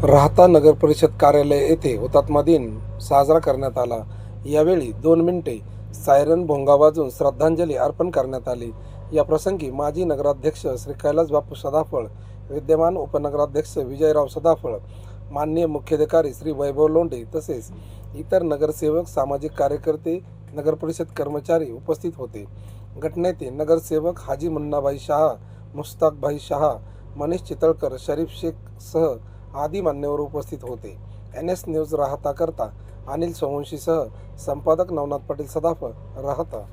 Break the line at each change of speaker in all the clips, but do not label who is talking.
राहता नगर परिषद कार्यालय येथे हुतात्मा दिन साजरा करण्यात आला। यावेळी 2 मिनिटे सायरन भोंगा वाजून श्रद्धांजली अर्पण करण्यात आली। या प्रसंगी माजी नगराध्यक्ष श्री कैलास बापू सदाफळ, विद्यमान उपनगराध्यक्ष विजयराव सदाफळ, माननीय मुख्याधिकारी श्री वैभव लोंढे तसेच इतर नगरसेवक, सामाजिक कार्यकर्ते, नगरपरिषद कर्मचारी उपस्थित होते। घटनेचे नगरसेवक हाजी मुन्नाभाई शाह, मुस्ताकभाई शाह, मनीष चितळकर, शरीफ शेख सह आदी मान्यवर उपस्थित होते। NS न्यूज राहता करता अनिल सोमवंशीसह संपादक नवनाथ पाटील सदाफळ, राहता।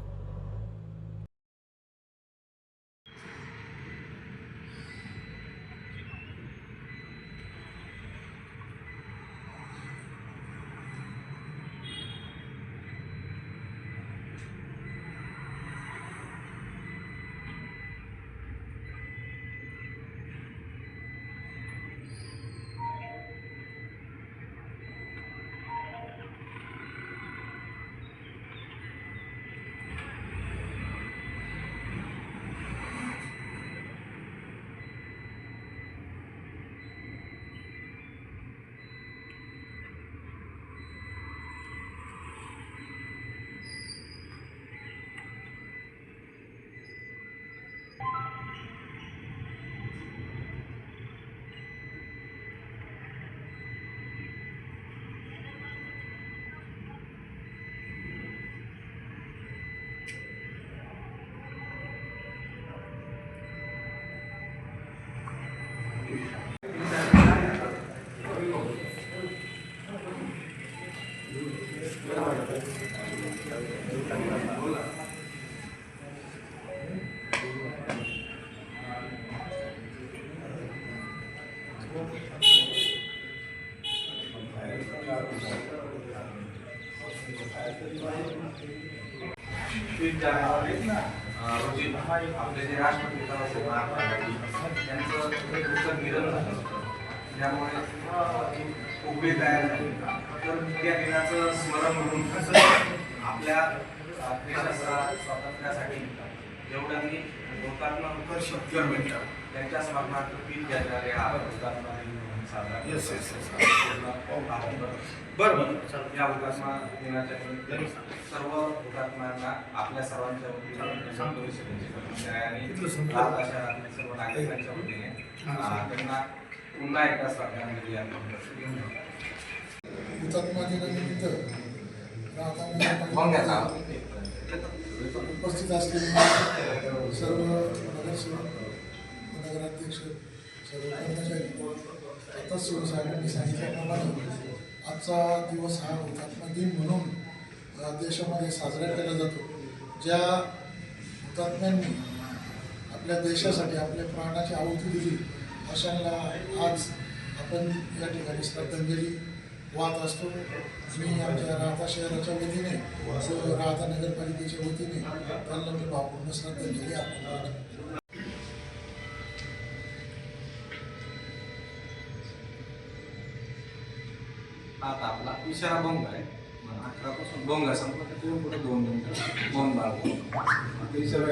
आपले जे राष्ट्रपिता महात्मा गांधी यांचं दुःखद निधन झालं, त्यामुळे उभी तयार झाली। तर त्या दिनाचं स्मरण म्हणून आपल्या देशाच्या स्वातंत्र्यासाठी जेवढ्यांनी हुतात्मा होतं शक्य मिळतं त्यांच्या स्मरणार्थ पीठ घेणारे हा हुतात्मा दिन म्हणून साजरा बरोबर। या हुतात्मा दिनाच्या निमित्त सर्व हुतात्म्यांना आपल्या सर्वांच्या वतीने सर्व नागरिकांच्या वतीने त्यांना पुन्हा एकदा श्रद्धांजली अर्पण करतो।
हुतात्मा दिनानिमित्त उपस्थित असलेले सर्व नगरसेवक, नगराध्यक्ष, सर्व कर्मचारी, आता शिवसाहेबांनी सांगितल्याप्रमाणे आजचा दिवस हा हुतात्मा दिन म्हणून देशामध्ये साजरा केला जातो। ज्या हुतात्म्यांनी आपल्या देशासाठी आपल्या प्राणाची आहुती दिली अशांना आज आपण या ठिकाणी श्रद्धांजली वाहत असतो। मी आमच्या राहता शहराच्या वतीने, राहता नगरपालिकेच्या वतीने त्यांना मी भावपूर्ण श्रद्धांजली अर्पण करतो।
आता आपला इशारा बोंग आहे, 11 पासून बोंग संपला तर पुढे 2 मिनिटं बोंग बाळगतो।
इशारा